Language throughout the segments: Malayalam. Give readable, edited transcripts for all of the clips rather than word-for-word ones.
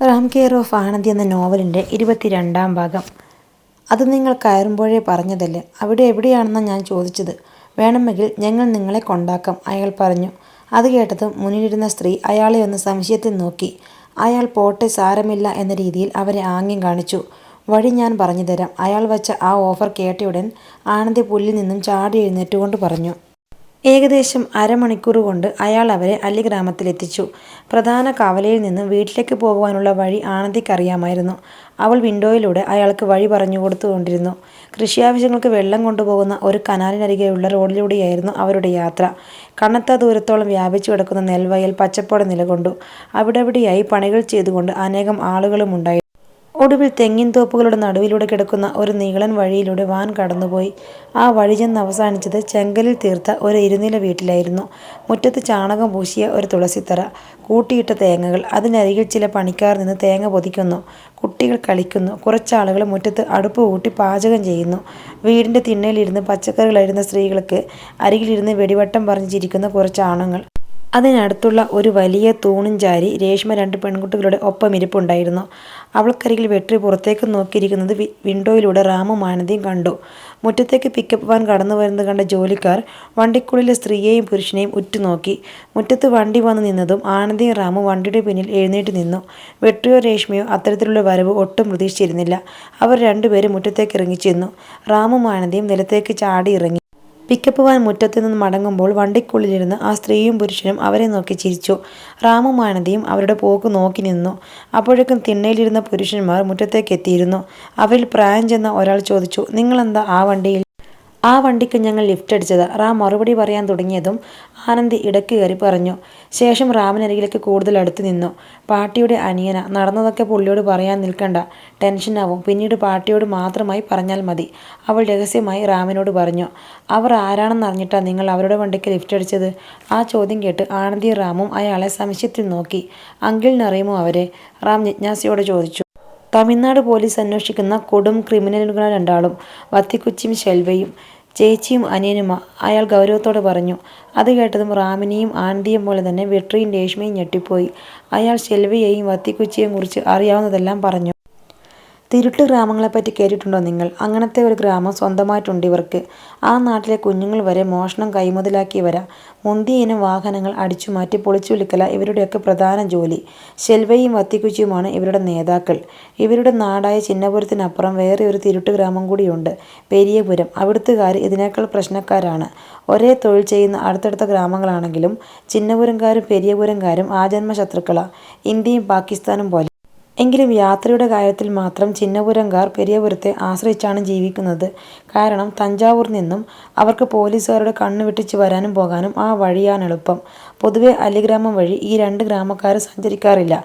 റാം കെയർ ഓഫ് ആനന്ദി എന്ന നോവലിൻ്റെ 22-ാം ഭാഗം. അത് നിങ്ങൾ കയറുമ്പോഴേ പറഞ്ഞതല്ലേ, അവിടെ എവിടെയാണെന്നാണ് ഞാൻ ചോദിച്ചത്. വേണമെങ്കിൽ ഞങ്ങൾ നിങ്ങളെ കൊണ്ടാക്കാം, അയാൾ പറഞ്ഞു. അത് കേട്ടതും മുന്നിലിരുന്ന സ്ത്രീ അയാളെ ഒന്ന് സംശയത്തിൽ നോക്കി. അയാൾ പോട്ടെ സാരമില്ല എന്ന രീതിയിൽ അവരെ ആംഗ്യം കാണിച്ചു. വഴി ഞാൻ പറഞ്ഞു തരാം. അയാൾ വച്ച ആ ഓഫർ കേട്ടയുടൻ ആനന്ദി പുല്ലിൽ നിന്നും ചാടി എഴുന്നേറ്റുകൊണ്ട് പറഞ്ഞു. ഏകദേശം അരമണിക്കൂർ കൊണ്ട് അയാൾ അവരെ അല്ലി ഗ്രാമത്തിലെത്തിച്ചു. പ്രധാന കവലയിൽ നിന്നും വീട്ടിലേക്ക് പോകുവാനുള്ള വഴി ആനന്ദിക്കറിയാമായിരുന്നു. അവൾ വിൻഡോയിലൂടെ അയാൾക്ക് വഴി പറഞ്ഞുകൊടുത്തുകൊണ്ടിരുന്നു. കൃഷിയാവശ്യങ്ങൾക്ക് വെള്ളം കൊണ്ടുപോകുന്ന ഒരു കനാലിനരികെയുള്ള റോഡിലൂടെയായിരുന്നു അവരുടെ യാത്ര. കണ്ണത്ത ദൂരത്തോളം വ്യാപിച്ചു കിടക്കുന്ന നെൽവയൽ പച്ചപ്പോടെ നിലകൊണ്ടു. അവിടെവിടെയായി പണികൾ ചെയ്തുകൊണ്ട് അനേകം ആളുകളുമുണ്ടായിരുന്നു. ഒടുവിൽ തെങ്ങിൻ തോപ്പുകളുടെ നടുവിലൂടെ കിടക്കുന്ന ഒരു നീളൻ വഴിയിലൂടെ വാൻ കടന്നുപോയി. ആ വഴി ചെന്ന് അവസാനിച്ചത് ചെങ്കലിൽ തീർത്ത ഒരു ഇരുനില വീട്ടിലായിരുന്നു. മുറ്റത്ത് ചാണകം പൂശിയ ഒരു തുളസിത്തറ, കൂട്ടിയിട്ട തേങ്ങകൾ, അതിനരികിൽ ചില പണിക്കാർ നിന്ന് തേങ്ങ പൊതിക്കുന്നു. കുട്ടികൾ കളിക്കുന്നു. കുറച്ചാളുകൾ മുറ്റത്ത് അടുപ്പ് കൂട്ടി പാചകം ചെയ്യുന്നു. വീടിൻ്റെ തിണ്ണയിലിരുന്ന് പച്ചക്കറികൾ അരിയുന്ന സ്ത്രീകൾക്ക് അരികിലിരുന്ന് വെടിവട്ടം പറഞ്ഞ് ചിരിക്കുന്ന കുറച്ച് ആണുങ്ങൾ. അതിനടുത്തുള്ള ഒരു വലിയ തൂണും ചാരി രേഷ്മ 2 പെൺകുട്ടികളുടെ ഒപ്പം ഇരിപ്പുണ്ടായിരുന്നു. അവൾക്കരികിൽ വെട്രി പുറത്തേക്ക് നോക്കിയിരിക്കുന്നത് വിൻഡോയിലൂടെ റാമും ആനന്ദിയും കണ്ടു. മുറ്റത്തേക്ക് പിക്കപ്പ് വാൻ കടന്നു വരുന്നത് കണ്ട ജോലിക്കാർ വണ്ടിക്കുള്ളിലെ സ്ത്രീയെയും പുരുഷനെയും ഉറ്റുനോക്കി. മുറ്റത്ത് വണ്ടി വന്നു നിന്നതും ആനന്ദിയും റാമും വണ്ടിയുടെ പിന്നിൽ എഴുന്നേറ്റ് നിന്നു. വെട്രിയോ രേഷ്മയോ അത്തരത്തിലുള്ള വരവ് ഒട്ടും പ്രതീക്ഷിച്ചിരുന്നില്ല. അവർ രണ്ടുപേരും മുറ്റത്തേക്ക് ഇറങ്ങിച്ചെന്നു. റാമും ആനന്ദിയും നിലത്തേക്ക് ചാടി ഇറങ്ങി. പിക്കപ്പ് വാൻ മുറ്റത്ത് നിന്ന് മടങ്ങുമ്പോൾ വണ്ടിക്കുള്ളിലിരുന്ന് ആ സ്ത്രീയും പുരുഷനും അവരെ നോക്കി ചിരിച്ചു. റാമും ആനന്ദിയും അവരുടെ പോക്ക് നോക്കി നിന്നു. അപ്പോഴേക്കും തിണ്ണയിലിരുന്ന പുരുഷന്മാർ മുറ്റത്തേക്ക് എത്തിയിരുന്നു. അവരിൽ പ്രായം ചെന്ന ഒരാൾ ചോദിച്ചു, നിങ്ങളെന്താ ആ വണ്ടിയിൽ? ആ വണ്ടിക്ക് ഞങ്ങൾ ലിഫ്റ്റ് അടിച്ചതാ. റാം മറുപടി പറയാൻ തുടങ്ങിയതും ആനന്ദി ഇടയ്ക്ക് കയറി പറഞ്ഞു. ശേഷം റാമിനരികിലേക്ക് കൂടുതൽ അടുത്ത് നിന്നു. പാട്ടിയുടെ അനിയന, നടന്നതൊക്കെ പുള്ളിയോട് പറയാൻ നിൽക്കണ്ട, ടെൻഷനാവും. പിന്നീട് പാട്ടിയോട് മാത്രമായി പറഞ്ഞാൽ മതി, അവൾ രഹസ്യമായി റാമിനോട് പറഞ്ഞു. അവർ ആരാണെന്നറിഞ്ഞിട്ടാ നിങ്ങൾ അവരുടെ വണ്ടിക്ക് ലിഫ്റ്റ് അടിച്ചത്? ആ ചോദ്യം കേട്ട് ആനന്ദിയും റാമും അയാളെ സംശയത്തിൽ നോക്കി. അങ്കിളിനറിയുമോ അവരെ? റാം ജിജ്ഞാസയോടെ ചോദിച്ചു. തമിഴ്നാട് പോലീസ് അന്വേഷിക്കുന്ന കൊടും ക്രിമിനലുകൾ 2 ആളും, വത്തിക്കുച്ചിയും ശെൽവയും, ചേച്ചിയും അനിയനുമാ, അയാൾ ഗൗരവത്തോടെ പറഞ്ഞു. അത് കേട്ടതും റാമിനെയും ആനന്ദിയെയും പോലെ തന്നെ വെട്രിയും രേഷ്മയും ഞെട്ടിപ്പോയി. അയാൾ ശെൽവയെയും വത്തിക്കുച്ചിയെയും കുറിച്ച് അറിയാവുന്നതെല്ലാം പറഞ്ഞു. തിരുട്ട് ഗ്രാമങ്ങളെപ്പറ്റി കേട്ടിട്ടുണ്ടോ നിങ്ങൾ? അങ്ങനത്തെ ഒരു ഗ്രാമം സ്വന്തമായിട്ടുണ്ട് ഇവർക്ക്. ആ നാട്ടിലെ കുഞ്ഞുങ്ങൾ വരെ മോഷണം കൈമുതലാക്കിയവരാ. മുന്തിയ ഇനം വാഹനങ്ങൾ അടിച്ചുമാറ്റി പൊളിച്ചു വിൽക്കല ഇവരുടെയൊക്കെ പ്രധാന ജോലി. ശെൽവയും വത്തിക്കുച്ചിയുമാണ് ഇവരുടെ നേതാക്കൾ. ഇവരുടെ നാടായ ചിന്നപുരത്തിനപ്പുറം വേറെ ഒരു തിരുട്ട് ഗ്രാമം കൂടിയുണ്ട്, പെരിയപുരം. അവിടുത്തുകാർ ഇതിനേക്കാൾ പ്രശ്നക്കാരാണ്. ഒരേ തൊഴിൽ ചെയ്യുന്ന അടുത്തടുത്ത ഗ്രാമങ്ങളാണെങ്കിലും ചിന്നപുരംകാരും പെരിയപുരംകാരും ആജന്മ ശത്രുക്കളാ, ഇന്ത്യയും പാകിസ്ഥാനും പോലെ. എങ്കിലും യാത്രയുടെ കാര്യത്തിൽ മാത്രം ചിന്നപുരംകാർ പെരിയപുരത്തെ ആശ്രയിച്ചാണ് ജീവിക്കുന്നത്. കാരണം തഞ്ചാവൂരിൽ നിന്നും അവർക്ക് പോലീസുകാരുടെ കണ്ണ് വെട്ടിച്ച് വരാനും പോകാനും ആ വഴിയാണ് എളുപ്പം. പൊതുവെ അലിഗ്രാമം വഴി ഈ 2 ഗ്രാമക്കാർ സഞ്ചരിക്കാറില്ല.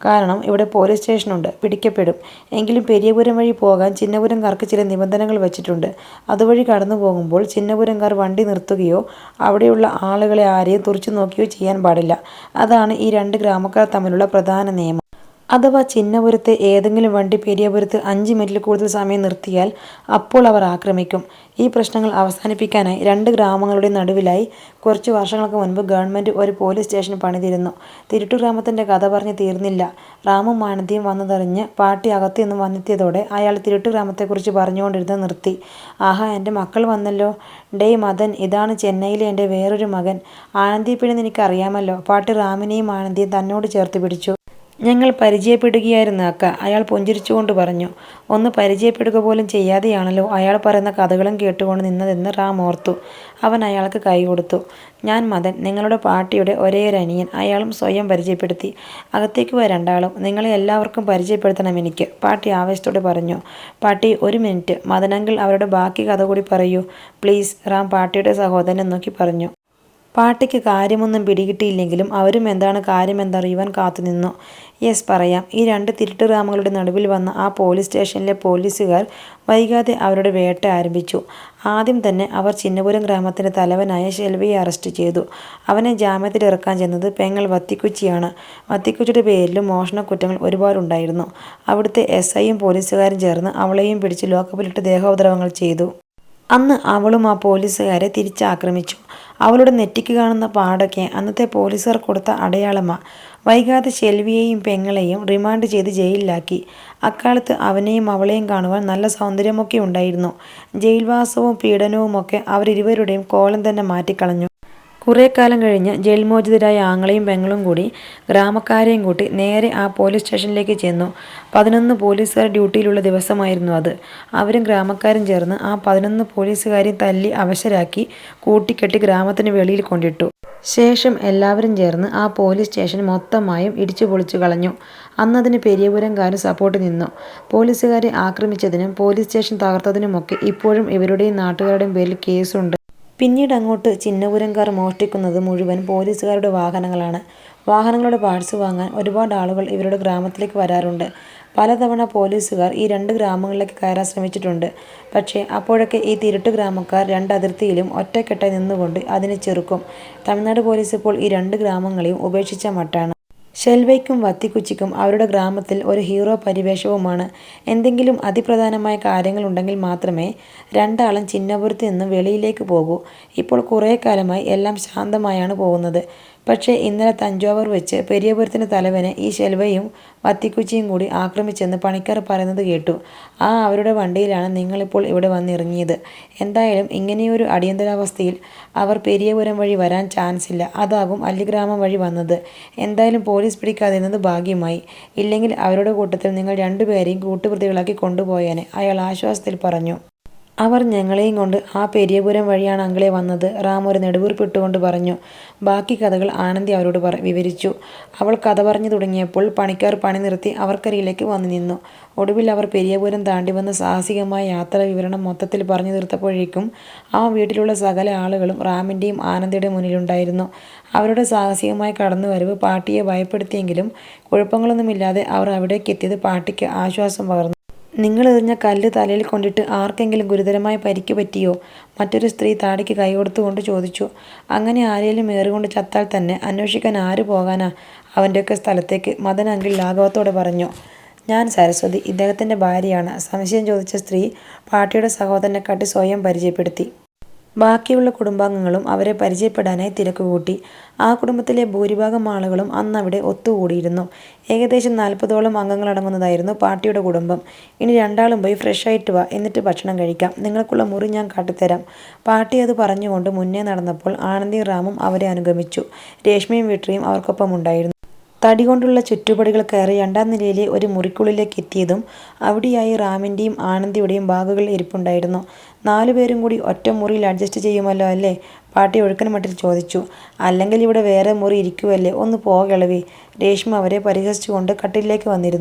കാരണം ഇവിടെ പോലീസ് സ്റ്റേഷനുണ്ട്, പിടിക്കപ്പെടും. എങ്കിലും പെരിയപുരം വഴി പോകാൻ ചിന്നപുരംകാർക്ക് ചില നിബന്ധനകൾ വച്ചിട്ടുണ്ട്. അതുവഴി കടന്നു പോകുമ്പോൾ ചിന്നപുരംകാർ വണ്ടി നിർത്തുകയോ അവിടെയുള്ള ആളുകളെ ആരെയും തുറിച്ചു നോക്കുകയോ ചെയ്യാൻ പാടില്ല. അതാണ് ഈ 2 ഗ്രാമക്കാർ തമ്മിലുള്ള പ്രധാന നിയമം. അഥവാ ചിന്നപുരത്തെ ഏതെങ്കിലും വണ്ടി പെരിയപുരത്ത് 5 മിനിറ്റിൽ കൂടുതൽ സമയം നിർത്തിയാൽ അപ്പോൾ അവർ ആക്രമിക്കും. ഈ പ്രശ്നങ്ങൾ അവസാനിപ്പിക്കാനായി 2 ഗ്രാമങ്ങളുടെ നടുവിലായി കുറച്ച് വർഷങ്ങൾക്ക് മുൻപ് ഗവൺമെൻറ് ഒരു പോലീസ് സ്റ്റേഷൻ പണിതിരുന്നു. തിരുട്ടു ഗ്രാമത്തിൻ്റെ കഥ പറഞ്ഞ് തീർന്നില്ല. റാമും ആനന്ദിയും വന്നതറിഞ്ഞ് പാട്ടി അകത്തു നിന്നും വന്നെത്തിയതോടെ അയാൾ തിരുട്ടു ഗ്രാമത്തെക്കുറിച്ച് പറഞ്ഞുകൊണ്ടിരുന്നത് നിർത്തി. ആഹാ, എൻ്റെ മക്കൾ വന്നല്ലോ. ഡേയ് മദൻ, ഇതാണ് ചെന്നൈയിലെ എൻ്റെ വേറൊരു മകൻ. ആനന്ദിയെ പിന്നെ നിനക്കറിയാമല്ലോ. പാട്ടി റാമിനെയും ആനന്ദിയും തന്നോട് ചേർത്ത് പിടിച്ചു. ഞങ്ങൾ പരിചയപ്പെടുകയായിരുന്നു അക്ക, അയാൾ പുഞ്ചിരിച്ചുകൊണ്ട് പറഞ്ഞു. ഒന്ന് പരിചയപ്പെടുക പോലും ചെയ്യാതെയാണല്ലോ അയാൾ പറയുന്ന കഥകളും കേട്ടുകൊണ്ട് നിന്നതെന്ന് റാം ഓർത്തു. അവൻ അയാൾക്ക് കൈ കൊടുത്തു. ഞാൻ മദൻ, നിങ്ങളുടെ പാട്ടിയുടെ ഒരേയൊരു അനിയൻ. അയാളും സ്വയം പരിചയപ്പെടുത്തി. അകത്തേക്ക് വാ രണ്ടാളും, നിങ്ങളെ എല്ലാവർക്കും പരിചയപ്പെടുത്തണം എനിക്ക്, പാട്ടി ആവേശത്തോടെ പറഞ്ഞു. പാട്ടി, 1 മിനിറ്റ്, മദനങ്കിൾ അവരുടെ ബാക്കി കഥ കൂടി പറയൂ പ്ലീസ്, റാം പാട്ടിയുടെ സഹോദരനെ നോക്കി പറഞ്ഞു. പാട്ടിക്ക് കാര്യമൊന്നും പിടികിട്ടിയില്ലെങ്കിലും അവരും എന്താണ് കാര്യമെന്നറിയുവാൻ കാത്തുനിന്നു. യെസ്, പറയാം. ഈ 2 തിരുട്ട് ഗ്രാമങ്ങളുടെ നടുവിൽ വന്ന ആ പോലീസ് സ്റ്റേഷനിലെ പോലീസുകാർ വൈകാതെ അവരുടെ വേട്ട ആരംഭിച്ചു. ആദ്യം തന്നെ അവർ ചിന്നപുരം ഗ്രാമത്തിൻ്റെ തലവനായ ശെൽവയെ അറസ്റ്റ് ചെയ്തു. അവനെ ജാമ്യത്തിൽ ഇറക്കാൻ ചെന്നത് പെങ്ങൾ വത്തിക്കുച്ചിയാണ്. വത്തിക്കുച്ചിയുടെ പേരിലും മോഷണക്കുറ്റങ്ങൾ ഒരുപാടുണ്ടായിരുന്നു. അവിടുത്തെ SIയും പോലീസുകാരും ചേർന്ന് അവളെയും പിടിച്ച് ലോക്കപ്പിലിട്ട് ദേഹോപദ്രവങ്ങൾ ചെയ്തു. അന്ന് അവളും ആ പോലീസുകാരെ തിരിച്ചാക്രമിച്ചു. അവളുടെ നെറ്റിക്ക് കാണുന്ന പാടൊക്കെ അന്നത്തെ പോലീസുകാർ കൊടുത്ത അടയാളമാ. വൈകാതെ ശെൽവിയെയും പെങ്ങളെയും റിമാൻഡ് ചെയ്ത് ജയിലിലാക്കി. അക്കാലത്ത് അവനെയും അവളെയും കാണുവാൻ നല്ല സൗന്ദര്യമൊക്കെ ഉണ്ടായിരുന്നു. ജയിൽവാസവും പീഡനവുമൊക്കെ അവരിരുവരുടെയും കോലം തന്നെ മാറ്റിക്കളഞ്ഞു. കുറേക്കാലം കഴിഞ്ഞ് ജയിൽമോചിതരായ ആങ്ങളയും പെങ്ങളും കൂടി ഗ്രാമക്കാരെയും കൂട്ടി നേരെ ആ പോലീസ് സ്റ്റേഷനിലേക്ക് ചെന്നു. 11 പോലീസുകാർ ഡ്യൂട്ടിയിലുള്ള ദിവസമായിരുന്നു അത്. അവരും ഗ്രാമക്കാരും ചേർന്ന് ആ 11 പോലീസുകാരെയും തല്ലി അവശരാക്കി കൂട്ടിക്കെട്ടി ഗ്രാമത്തിന് വെളിയിൽ കൊണ്ടിട്ടു. ശേഷം എല്ലാവരും ചേർന്ന് ആ പോലീസ് സ്റ്റേഷൻ മൊത്തമായും ഇടിച്ചു പൊളിച്ചു കളഞ്ഞു. അന്നതിന് പെരിയപുരംകാരും സപ്പോർട്ട് നിന്നു. പോലീസുകാരെ ആക്രമിച്ചതിനും പോലീസ് സ്റ്റേഷൻ തകർത്തതിനുമൊക്കെ ഇപ്പോഴും ഇവരുടെയും നാട്ടുകാരുടെയും പേരിൽ കേസുണ്ട്. പിന്നീടങ്ങോട്ട് ചിന്നപുരംകാർ മോഷ്ടിക്കുന്നത് മുഴുവൻ പോലീസുകാരുടെ വാഹനങ്ങളാണ്. വാഹനങ്ങളുടെ പാർട്സ് വാങ്ങാൻ ഒരുപാട് ആളുകൾ ഇവരുടെ ഗ്രാമത്തിലേക്ക് വരാറുണ്ട്. പലതവണ പോലീസുകാർ ഈ 2 ഗ്രാമങ്ങളിലേക്ക് കയറാൻ ശ്രമിച്ചിട്ടുണ്ട്. പക്ഷേ അപ്പോഴൊക്കെ ഈ തിരുട്ട് ഗ്രാമക്കാർ 2 അതിർത്തിയിലും ഒറ്റക്കെട്ടായി നിന്നുകൊണ്ട് അതിനെ ചെറുക്കും. തമിഴ്നാട് പോലീസ് ഇപ്പോൾ ഈ 2 ഗ്രാമങ്ങളെയും ഉപേക്ഷിച്ച മട്ടാണ്. ഷെൽവയ്ക്കും വത്തിക്കുച്ചിക്കും അവരുടെ ഗ്രാമത്തിൽ ഒരു ഹീറോ പരിവേഷവുമാണ്. എന്തെങ്കിലും അതിപ്രധാനമായ കാര്യങ്ങളുണ്ടെങ്കിൽ മാത്രമേ രണ്ടാളും ചിന്നപുരത്ത് നിന്നും വെളിയിലേക്ക് പോകൂ. ഇപ്പോൾ കുറേ കാലമായി എല്ലാം ശാന്തമായാണ് പോകുന്നത്. പക്ഷേ ഇന്നലെ തഞ്ചാവൂർ വെച്ച് പെരിയപുരത്തിന് തലവനെ ഈ ഷെൽവയും വത്തിക്കുച്ചിയും കൂടി ആക്രമിച്ചെന്ന് പണിക്കാർ പറയുന്നത് കേട്ടു. അവരുടെ വണ്ടിയിലാണ് നിങ്ങളിപ്പോൾ ഇവിടെ വന്നിറങ്ങിയത്. എന്തായാലും ഇങ്ങനെയൊരു അടിയന്തരാവസ്ഥയിൽ അവർ പെരിയപുരം വഴി വരാൻ ചാൻസില്ല. അതാകും അല്ലിഗ്രാമം വഴി വന്നത്. എന്തായാലും പോലീസ് പിടിക്കാതിരുന്നത് ഭാഗ്യമായി. ഇല്ലെങ്കിൽ അവരുടെ കൂട്ടത്തിൽ നിങ്ങൾ 2 പേരെയും കൂട്ടുപ്രതികളാക്കി കൊണ്ടുപോയേനെ, അയാൾ ആശ്വാസത്തിൽ പറഞ്ഞു. അവർ ഞങ്ങളെയും കൊണ്ട് ആ പെരിയപുരം വഴിയാണ് അങ്കിളെ വന്നത്, റാം ഒരു നെടുവീർപ്പിട്ടുകൊണ്ട് പറഞ്ഞു. ബാക്കി കഥകൾ ആനന്ദി അവരോട് വിവരിച്ചു. അവൾ കഥ പറഞ്ഞു തുടങ്ങിയപ്പോൾ പണിക്കാർ പണി നിർത്തി അവർക്കരികിലേക്ക് വന്നു നിന്നു. ഒടുവിൽ അവർ പെരിയപുരം താണ്ടി വന്ന് സാഹസികമായ യാത്രാ വിവരണം മൊത്തത്തിൽ പറഞ്ഞു തീർത്തപ്പോഴേക്കും ആ വീട്ടിലുള്ള സകല ആളുകളും റാമിൻ്റെയും ആനന്ദിയുടെയും മുന്നിലുണ്ടായിരുന്നു. അവരുടെ സാഹസികമായ കടന്നുവരവ് പാട്ടിയെ ഭയപ്പെടുത്തിയെങ്കിലും കുഴപ്പങ്ങളൊന്നുമില്ലാതെ അവർ അവിടേക്കെത്തിയത് പാട്ടിക്ക് ആശ്വാസം പകർന്നു. നിങ്ങളെറിഞ്ഞ കല്ല് തലയിൽ കൊണ്ടിട്ട് ആർക്കെങ്കിലും ഗുരുതരമായ പരിക്ക് പറ്റിയോ? മറ്റൊരു സ്ത്രീ താടിക്ക് കൈകൊടുത്തുകൊണ്ട് ചോദിച്ചു. അങ്ങനെ ആരേലും ഏറുകൊണ്ട് ചത്താൽ തന്നെ അന്വേഷിക്കാൻ ആര് പോകാനാ അവൻ്റെയൊക്കെ സ്ഥലത്തേക്ക്, മദൻ അങ്കിൾ ലാഘവത്തോടെ പറഞ്ഞു. ഞാൻ സരസ്വതി, ഇദ്ദേഹത്തിൻ്റെ ഭാര്യയാണ്. സംശയം ചോദിച്ച സ്ത്രീ പാട്ടിയുടെ സഹോദരനെ കാട്ടി സ്വയം പരിചയപ്പെടുത്തി. ബാക്കിയുള്ള കുടുംബാംഗങ്ങളും അവരെ പരിചയപ്പെടാനായി തിരക്കുകൂട്ടി. ആ കുടുംബത്തിലെ ഭൂരിഭാഗം ആളുകളും അന്നവിടെ ഒത്തുകൂടിയിരുന്നു. ഏകദേശം 40ഓളം അംഗങ്ങളടങ്ങുന്നതായിരുന്നു പാട്ടിയുടെ കുടുംബം. ഇനി രണ്ടാളും പോയി ഫ്രഷായിട്ട് വാ, എന്നിട്ട് ഭക്ഷണം കഴിക്കാം. നിങ്ങൾക്കുള്ള മുറി ഞാൻ കാട്ടിത്തരാം. പാട്ടി അത് പറഞ്ഞുകൊണ്ട് മുന്നേ നടന്നപ്പോൾ ആനന്ദിയും റാമും അവരെ അനുഗമിച്ചു. രേഷ്മയും വിട്രിയും അവർക്കൊപ്പമുണ്ടായിരുന്നു. തടി കൊണ്ടുള്ള ചുറ്റുപടികൾ കയറി 2ാം നിലയിലെ ഒരു മുറിക്കുള്ളിലേക്ക് എത്തിയതും അവിടെയായി റാമിൻ്റെയും ആനന്ദിയുടെയും ബാഗുകൾ ഇരിപ്പുണ്ടായിരുന്നു. 4 പേരും കൂടി ഒറ്റ മുറിയിൽ അഡ്ജസ്റ്റ് ചെയ്യുമല്ലോ അല്ലേ? പാട്ടി ഒഴുക്കൻ മട്ടിൽ ചോദിച്ചു. അല്ലെങ്കിൽ ഇവിടെ വേറെ മുറി ഇരിക്കുവല്ലേ, ഒന്ന് പോകെളവി. രേഷ്മ അവരെ പരിഹസിച്ചുകൊണ്ട് കട്ടിലേക്ക് വന്നിരുന്നു.